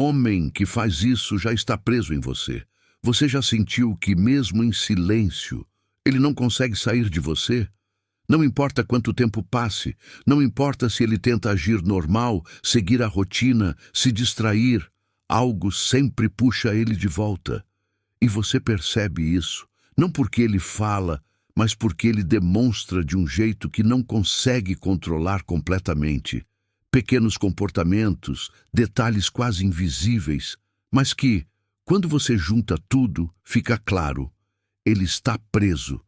homem que faz isso já está preso em você. Você já sentiu que, mesmo em silêncio, ele não consegue sair de você? Não importa quanto tempo passe, não importa se ele tenta agir normal, seguir a rotina, se distrair, algo sempre puxa ele de volta. E você percebe isso, não porque ele fala, mas porque ele demonstra de um jeito que não consegue controlar completamente. Pequenos comportamentos, detalhes quase invisíveis, mas que, quando você junta tudo, fica claro, ele está preso.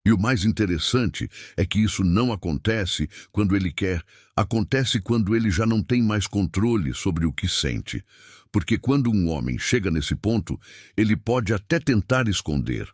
E o mais interessante é que isso não acontece quando ele quer, acontece quando ele já não tem mais controle sobre o que sente. Porque quando um homem chega nesse ponto, ele pode até tentar esconder,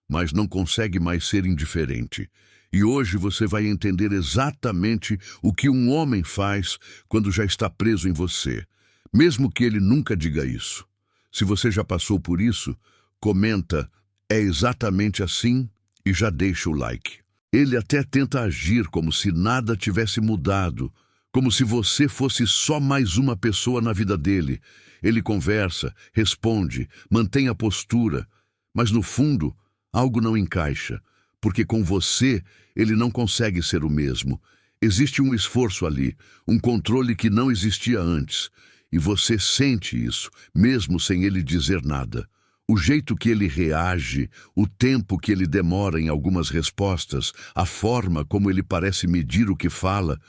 mas não consegue mais ser indiferente. E hoje você vai entender exatamente o que um homem faz quando já está preso em você, mesmo que ele nunca diga isso. Se você já passou por isso, comenta, é exatamente assim, e já deixa o like. Ele até tenta agir como se nada tivesse mudado, como se você fosse só mais uma pessoa na vida dele. Ele conversa, responde, mantém a postura, mas no fundo, algo não encaixa, porque com você ele não consegue ser o mesmo. Existe um esforço ali, um controle que não existia antes, e você sente isso, mesmo sem ele dizer nada. O jeito que ele reage, o tempo que ele demora em algumas respostas, a forma como ele parece medir o que fala,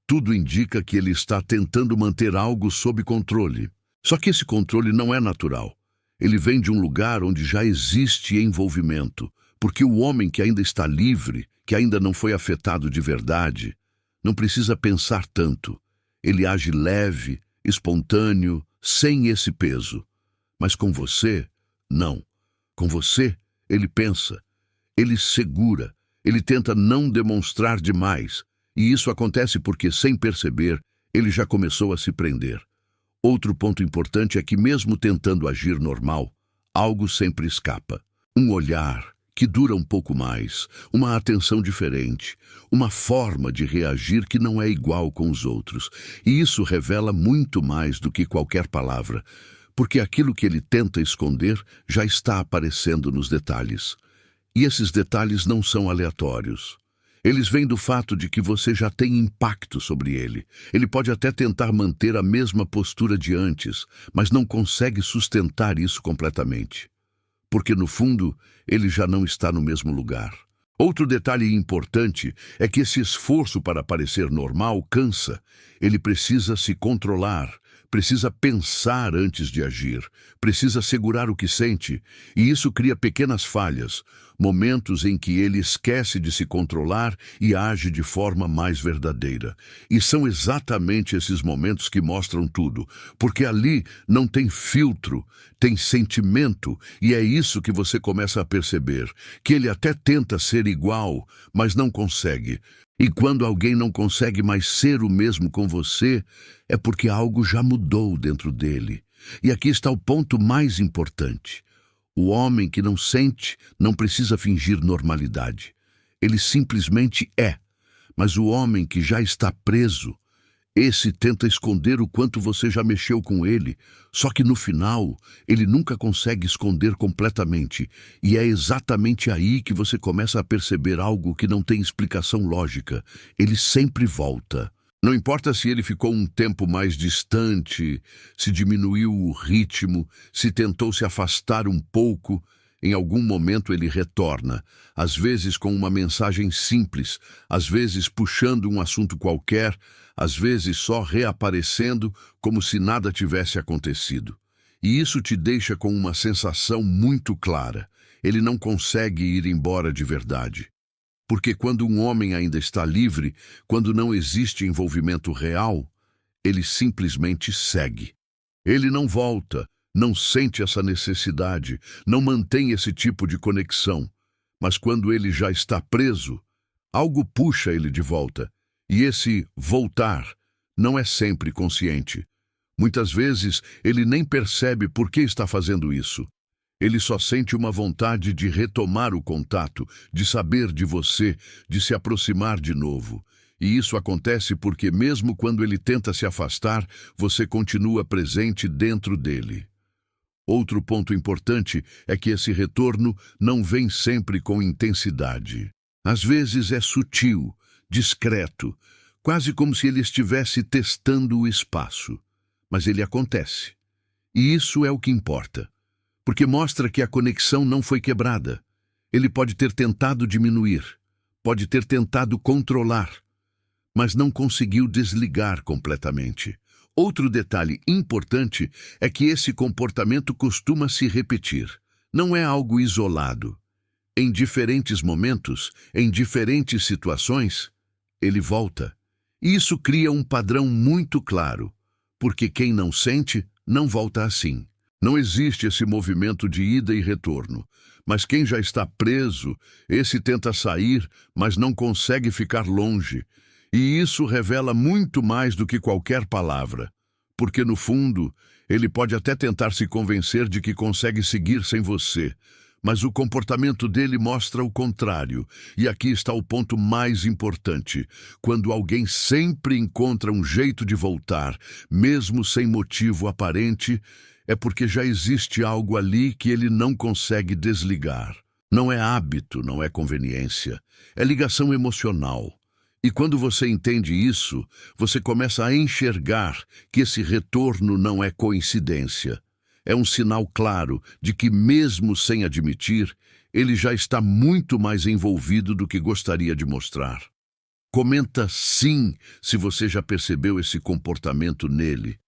tudo indica que ele está tentando manter algo sob controle. Só que esse controle não é natural. Ele vem de um lugar onde já existe envolvimento, porque o homem que ainda está livre, que ainda não foi afetado de verdade, não precisa pensar tanto. Ele age leve, espontâneo, sem esse peso. Mas com você, não. Com você, ele pensa, ele segura, ele tenta não demonstrar demais, e isso acontece porque, sem perceber, ele já começou a se prender. Outro ponto importante é que, mesmo tentando agir normal, algo sempre escapa. Um olhar que dura um pouco mais, uma atenção diferente, uma forma de reagir que não é igual com os outros. E isso revela muito mais do que qualquer palavra, porque aquilo que ele tenta esconder já está aparecendo nos detalhes. E esses detalhes não são aleatórios. Eles vêm do fato de que você já tem impacto sobre ele. Ele pode até tentar manter a mesma postura de antes, mas não consegue sustentar isso completamente. Porque, no fundo, ele já não está no mesmo lugar. Outro detalhe importante é que esse esforço para parecer normal cansa. Ele precisa se controlar, precisa pensar antes de agir, precisa segurar o que sente, e isso cria pequenas falhas, momentos em que ele esquece de se controlar e age de forma mais verdadeira. E são exatamente esses momentos que mostram tudo, porque ali não tem filtro, tem sentimento, e é isso que você começa a perceber, que ele até tenta ser igual, mas não consegue. E quando alguém não consegue mais ser o mesmo com você, é porque algo já mudou dentro dele. E aqui está o ponto mais importante. O homem que não sente não precisa fingir normalidade. Ele simplesmente é. Mas o homem que já está preso, esse tenta esconder o quanto você já mexeu com ele, só que no final, ele nunca consegue esconder completamente, e é exatamente aí que você começa a perceber algo que não tem explicação lógica. Ele sempre volta. Não importa se ele ficou um tempo mais distante, se diminuiu o ritmo, se tentou se afastar um pouco, em algum momento ele retorna, às vezes com uma mensagem simples, às vezes puxando um assunto qualquer, às vezes só reaparecendo como se nada tivesse acontecido. E isso te deixa com uma sensação muito clara. Ele não consegue ir embora de verdade. Porque quando um homem ainda está livre, quando não existe envolvimento real, ele simplesmente segue. Ele não volta, não sente essa necessidade, não mantém esse tipo de conexão. Mas quando ele já está preso, algo puxa ele de volta. E esse voltar não é sempre consciente. Muitas vezes ele nem percebe por que está fazendo isso. Ele só sente uma vontade de retomar o contato, de saber de você, de se aproximar de novo. E isso acontece porque, mesmo quando ele tenta se afastar, você continua presente dentro dele. Outro ponto importante é que esse retorno não vem sempre com intensidade. Às vezes é sutil, discreto, quase como se ele estivesse testando o espaço. Mas ele acontece. E isso é o que importa, porque mostra que a conexão não foi quebrada. Ele pode ter tentado diminuir, pode ter tentado controlar, mas não conseguiu desligar completamente. Outro detalhe importante é que esse comportamento costuma se repetir. Não é algo isolado. Em diferentes momentos, em diferentes situações, ele volta. E isso cria um padrão muito claro, porque quem não sente, não volta assim. Não existe esse movimento de ida e retorno. Mas quem já está preso, esse tenta sair, mas não consegue ficar longe. E isso revela muito mais do que qualquer palavra. Porque, no fundo, ele pode até tentar se convencer de que consegue seguir sem você. Mas o comportamento dele mostra o contrário. E aqui está o ponto mais importante. Quando alguém sempre encontra um jeito de voltar, mesmo sem motivo aparente, é porque já existe algo ali que ele não consegue desligar. Não é hábito, não é conveniência. É ligação emocional. E quando você entende isso, você começa a enxergar que esse retorno não é coincidência. É um sinal claro de que, mesmo sem admitir, ele já está muito mais envolvido do que gostaria de mostrar. Comenta sim se você já percebeu esse comportamento nele.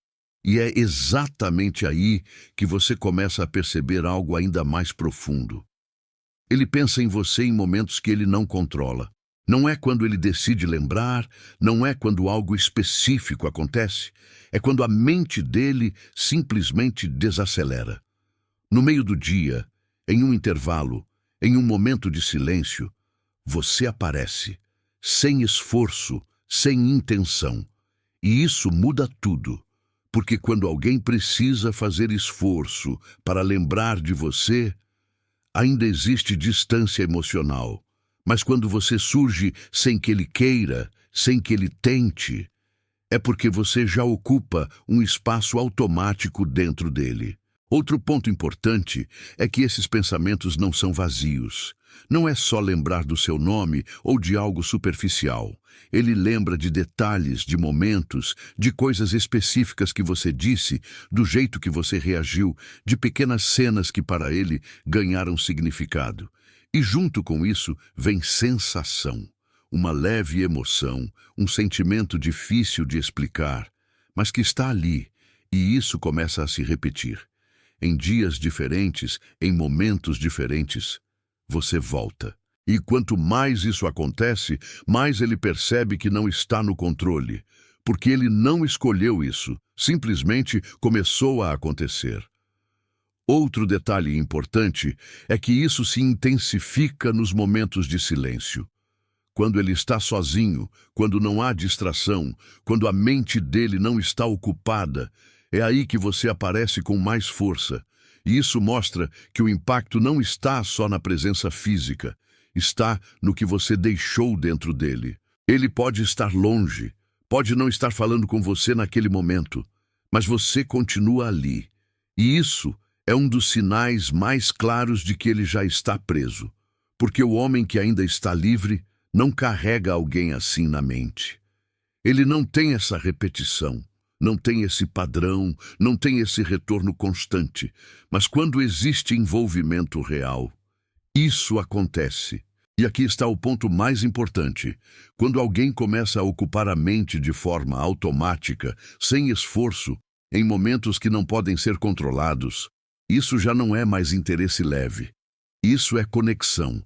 E é exatamente aí que você começa a perceber algo ainda mais profundo. Ele pensa em você em momentos que ele não controla. Não é quando ele decide lembrar, não é quando algo específico acontece, é quando a mente dele simplesmente desacelera. No meio do dia, em um intervalo, em um momento de silêncio, você aparece, sem esforço, sem intenção. E isso muda tudo, porque quando alguém precisa fazer esforço para lembrar de você, ainda existe distância emocional. Mas quando você surge sem que ele queira, sem que ele tente, é porque você já ocupa um espaço automático dentro dele. Outro ponto importante é que esses pensamentos não são vazios. Não é só lembrar do seu nome ou de algo superficial. Ele lembra de detalhes, de momentos, de coisas específicas que você disse, do jeito que você reagiu, de pequenas cenas que para ele ganharam significado. E junto com isso vem sensação, uma leve emoção, um sentimento difícil de explicar, mas que está ali, e isso começa a se repetir. Em dias diferentes, em momentos diferentes, você volta. E quanto mais isso acontece, mais ele percebe que não está no controle, porque ele não escolheu isso, simplesmente começou a acontecer. Outro detalhe importante é que isso se intensifica nos momentos de silêncio. Quando ele está sozinho, quando não há distração, quando a mente dele não está ocupada, é aí que você aparece com mais força. E isso mostra que o impacto não está só na presença física, está no que você deixou dentro dele. Ele pode estar longe, pode não estar falando com você naquele momento, mas você continua ali. E isso é um dos sinais mais claros de que ele já está preso, porque o homem que ainda está livre não carrega alguém assim na mente. Ele não tem essa repetição, não tem esse padrão, não tem esse retorno constante, mas quando existe envolvimento real, isso acontece. E aqui está o ponto mais importante. Quando alguém começa a ocupar a mente de forma automática, sem esforço, em momentos que não podem ser controlados, isso já não é mais interesse leve. Isso é conexão.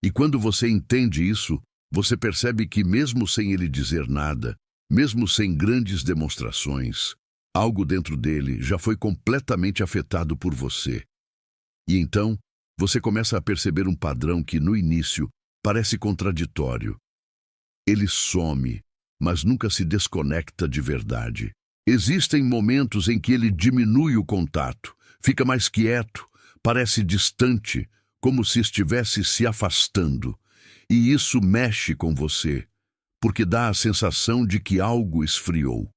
E quando você entende isso, você percebe que mesmo sem ele dizer nada, mesmo sem grandes demonstrações, algo dentro dele já foi completamente afetado por você. E então, você começa a perceber um padrão que, no início, parece contraditório. Ele some, mas nunca se desconecta de verdade. Existem momentos em que ele diminui o contato, fica mais quieto, parece distante, como se estivesse se afastando. E isso mexe com você, porque dá a sensação de que algo esfriou.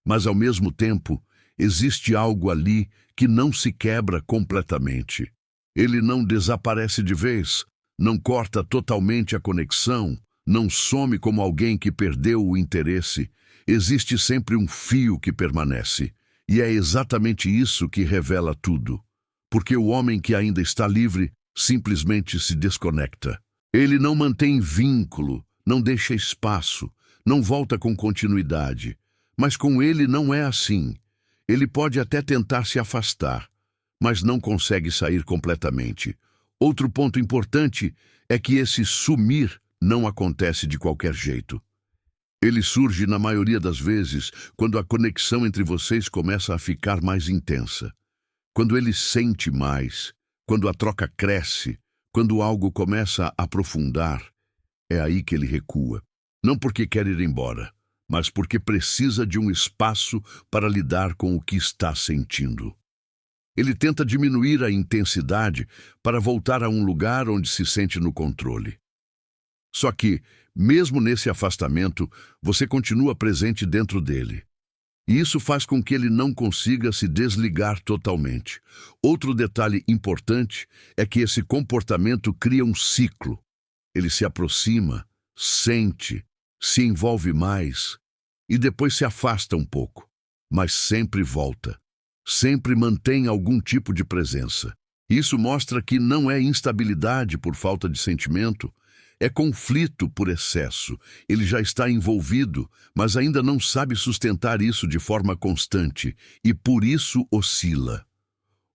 Mas, ao mesmo tempo, existe algo ali que não se quebra completamente. Ele não desaparece de vez, não corta totalmente a conexão, não some como alguém que perdeu o interesse. Existe sempre um fio que permanece. E é exatamente isso que revela tudo. Porque o homem que ainda está livre simplesmente se desconecta. Ele não mantém vínculo, não deixa espaço, não volta com continuidade. Mas com ele não é assim. Ele pode até tentar se afastar, mas não consegue sair completamente. Outro ponto importante é que esse sumir não acontece de qualquer jeito. Ele surge na maioria das vezes quando a conexão entre vocês começa a ficar mais intensa. Quando ele sente mais, quando a troca cresce, quando algo começa a aprofundar, é aí que ele recua. Não porque quer ir embora, mas porque precisa de um espaço para lidar com o que está sentindo. Ele tenta diminuir a intensidade para voltar a um lugar onde se sente no controle. Só que, mesmo nesse afastamento, você continua presente dentro dele. E isso faz com que ele não consiga se desligar totalmente. Outro detalhe importante é que esse comportamento cria um ciclo. Ele se aproxima, sente, se envolve mais e depois se afasta um pouco, mas sempre volta. Sempre mantém algum tipo de presença. Isso mostra que não é instabilidade por falta de sentimento, é conflito por excesso. Ele já está envolvido, mas ainda não sabe sustentar isso de forma constante e por isso oscila.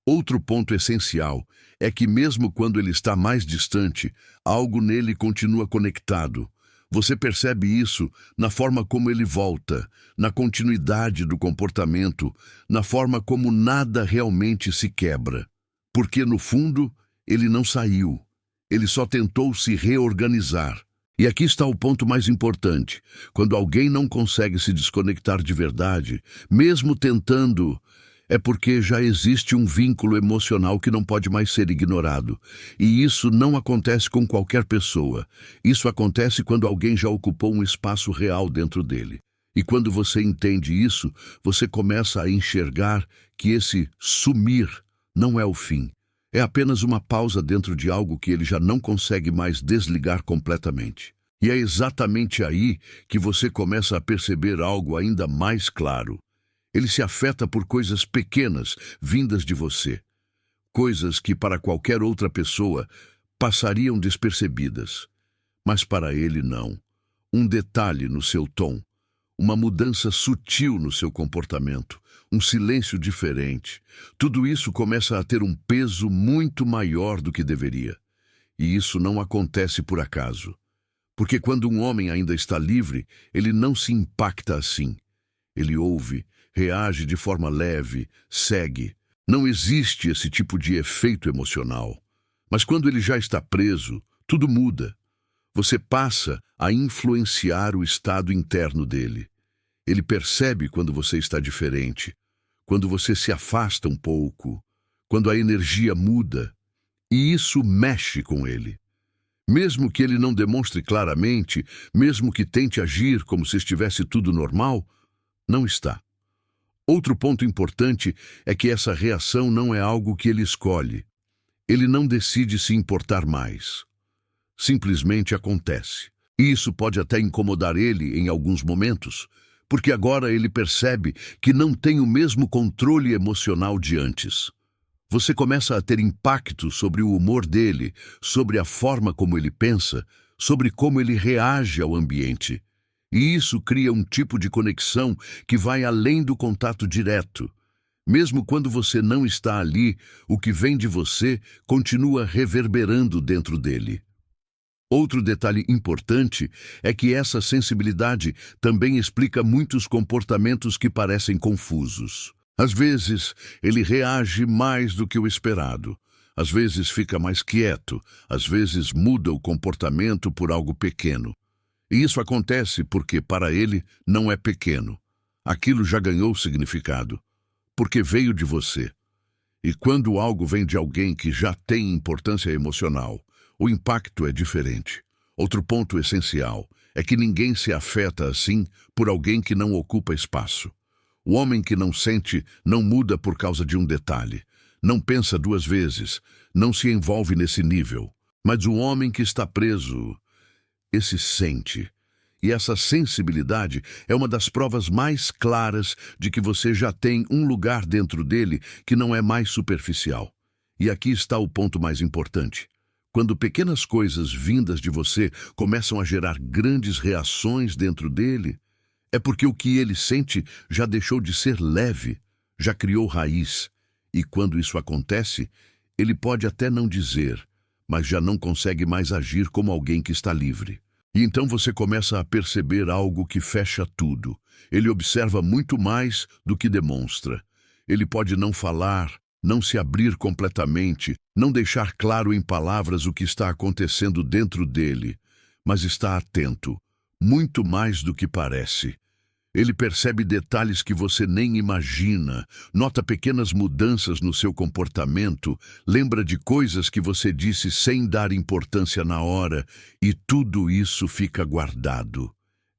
Outro ponto essencial é que mesmo quando ele está mais distante, algo nele continua conectado. Você percebe isso na forma como ele volta, na continuidade do comportamento, na forma como nada realmente se quebra. Porque, no fundo, ele não saiu. Ele só tentou se reorganizar. E aqui está o ponto mais importante. Quando alguém não consegue se desconectar de verdade, mesmo tentando, é porque já existe um vínculo emocional que não pode mais ser ignorado. E isso não acontece com qualquer pessoa. Isso acontece quando alguém já ocupou um espaço real dentro dele. E quando você entende isso, você começa a enxergar que esse sumir não é o fim. É apenas uma pausa dentro de algo que ele já não consegue mais desligar completamente. E é exatamente aí que você começa a perceber algo ainda mais claro. Ele se afeta por coisas pequenas vindas de você. Coisas que para qualquer outra pessoa passariam despercebidas. Mas para ele não. Um detalhe no seu tom, uma mudança sutil no seu comportamento, um silêncio diferente. Tudo isso começa a ter um peso muito maior do que deveria. E isso não acontece por acaso. Porque quando um homem ainda está livre, ele não se impacta assim. Ele ouve, reage de forma leve, segue. Não existe esse tipo de efeito emocional. Mas quando ele já está preso, tudo muda. Você passa a influenciar o estado interno dele. Ele percebe quando você está diferente, quando você se afasta um pouco, quando a energia muda, e isso mexe com ele. Mesmo que ele não demonstre claramente, mesmo que tente agir como se estivesse tudo normal, não está. Outro ponto importante é que essa reação não é algo que ele escolhe. Ele não decide se importar mais. Simplesmente acontece. E isso pode até incomodar ele em alguns momentos, porque agora ele percebe que não tem o mesmo controle emocional de antes. Você começa a ter impacto sobre o humor dele, sobre a forma como ele pensa, sobre como ele reage ao ambiente. E isso cria um tipo de conexão que vai além do contato direto. Mesmo quando você não está ali, o que vem de você continua reverberando dentro dele. Outro detalhe importante é que essa sensibilidade também explica muitos comportamentos que parecem confusos. Às vezes, ele reage mais do que o esperado. Às vezes fica mais quieto. Às vezes muda o comportamento por algo pequeno. E isso acontece porque, para ele, não é pequeno. Aquilo já ganhou significado. Porque veio de você. E quando algo vem de alguém que já tem importância emocional, o impacto é diferente. Outro ponto essencial é que ninguém se afeta assim por alguém que não ocupa espaço. O homem que não sente não muda por causa de um detalhe, não pensa duas vezes, não se envolve nesse nível. Mas o homem que está preso, esse sente. E essa sensibilidade é uma das provas mais claras de que você já tem um lugar dentro dele que não é mais superficial. E aqui está o ponto mais importante. Quando pequenas coisas vindas de você começam a gerar grandes reações dentro dele, é porque o que ele sente já deixou de ser leve, já criou raiz. E quando isso acontece, ele pode até não dizer, mas já não consegue mais agir como alguém que está livre. E então você começa a perceber algo que fecha tudo. Ele observa muito mais do que demonstra. Ele pode não falar, não se abrir completamente, não deixar claro em palavras o que está acontecendo dentro dele, mas está atento, muito mais do que parece. Ele percebe detalhes que você nem imagina, nota pequenas mudanças no seu comportamento, lembra de coisas que você disse sem dar importância na hora, e tudo isso fica guardado,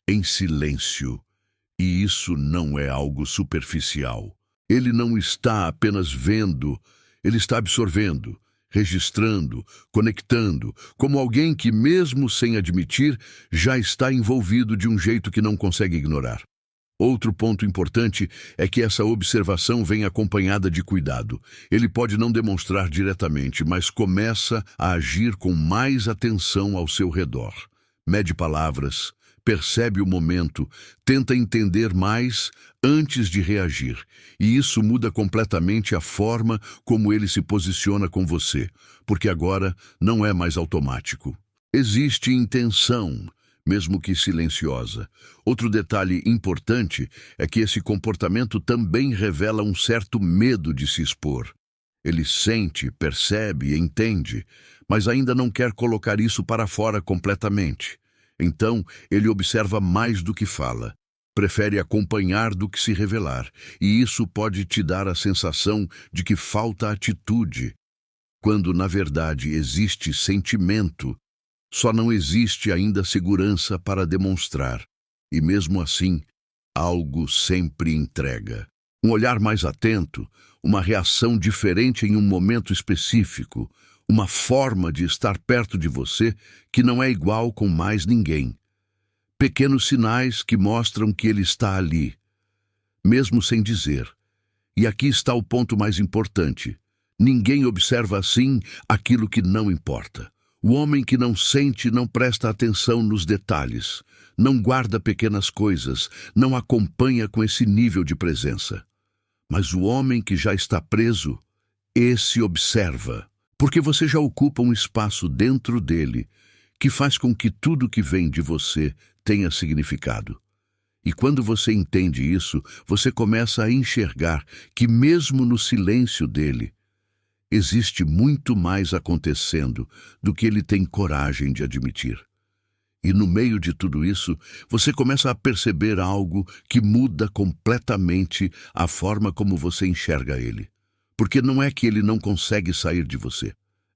em silêncio. E isso não é algo superficial. Ele não está apenas vendo, ele está absorvendo, registrando, conectando, como alguém que, mesmo sem admitir, já está envolvido de um jeito que não consegue ignorar. Outro ponto importante é que essa observação vem acompanhada de cuidado. Ele pode não demonstrar diretamente, mas começa a agir com mais atenção ao seu redor. Mede palavras, percebe o momento, tenta entender mais antes de reagir. E isso muda completamente a forma como ele se posiciona com você, porque agora não é mais automático. Existe intenção, mesmo que silenciosa. Outro detalhe importante é que esse comportamento também revela um certo medo de se expor. Ele sente, percebe, entende, mas ainda não quer colocar isso para fora completamente. Então, ele observa mais do que fala. Prefere acompanhar do que se revelar, e isso pode te dar a sensação de que falta atitude, quando, na verdade, existe sentimento. Só não existe ainda segurança para demonstrar. E mesmo assim, algo sempre entrega. Um olhar mais atento, uma reação diferente em um momento específico, uma forma de estar perto de você que não é igual com mais ninguém. Pequenos sinais que mostram que ele está ali, mesmo sem dizer. E aqui está o ponto mais importante. Ninguém observa assim aquilo que não importa. O homem que não sente não presta atenção nos detalhes, não guarda pequenas coisas, não acompanha com esse nível de presença. Mas o homem que já está preso, esse observa, porque você já ocupa um espaço dentro dele que faz com que tudo que vem de você tenha significado. E quando você entende isso, você começa a enxergar que mesmo no silêncio dele, existe muito mais acontecendo do que ele tem coragem de admitir. E no meio de tudo isso, você começa a perceber algo que muda completamente a forma como você enxerga ele. Porque não é que ele não consegue sair de você.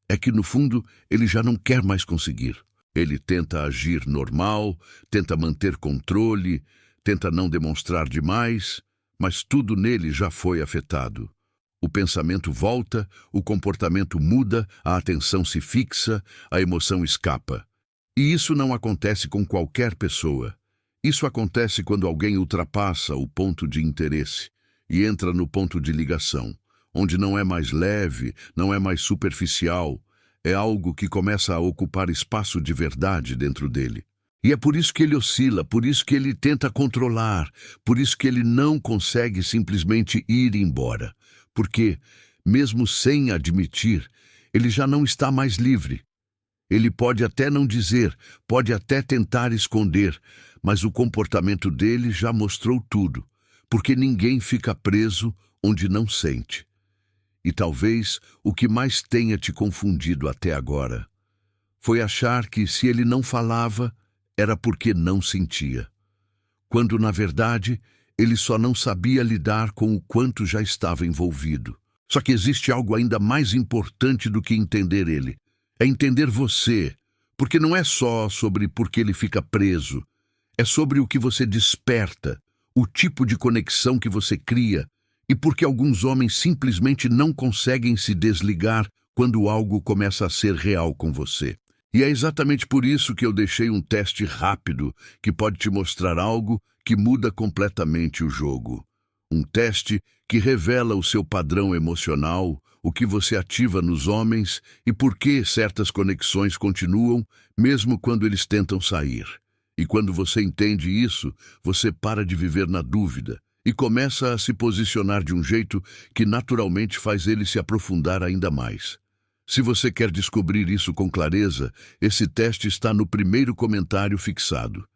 É que, no fundo, ele já não quer mais conseguir. Ele tenta agir normal, tenta manter controle, tenta não demonstrar demais, mas tudo nele já foi afetado. O pensamento volta, o comportamento muda, a atenção se fixa, a emoção escapa. E isso não acontece com qualquer pessoa. Isso acontece quando alguém ultrapassa o ponto de interesse e entra no ponto de ligação, onde não é mais leve, não é mais superficial, é algo que começa a ocupar espaço de verdade dentro dele. E é por isso que ele oscila, por isso que ele tenta controlar, por isso que ele não consegue simplesmente ir embora. Porque, mesmo sem admitir, ele já não está mais livre. Ele pode até não dizer, pode até tentar esconder, mas o comportamento dele já mostrou tudo, porque ninguém fica preso onde não sente. E talvez o que mais tenha te confundido até agora foi achar que se ele não falava, era porque não sentia. Quando, na verdade, ele só não sabia lidar com o quanto já estava envolvido. Só que existe algo ainda mais importante do que entender ele. É entender você, Porque não é só sobre por que ele fica preso, é sobre o que você desperta, o tipo de conexão que você cria, e porque alguns homens simplesmente não conseguem se desligar quando algo começa a ser real com você. E é exatamente por isso que eu deixei um teste rápido que pode te mostrar algo que muda completamente o jogo. Um teste que revela o seu padrão emocional, o que você ativa nos homens e por que certas conexões continuam mesmo quando eles tentam sair. E quando você entende isso, você para de viver na dúvida e começa a se posicionar de um jeito que naturalmente faz ele se aprofundar ainda mais. Se você quer descobrir isso com clareza, esse teste está no primeiro comentário fixado.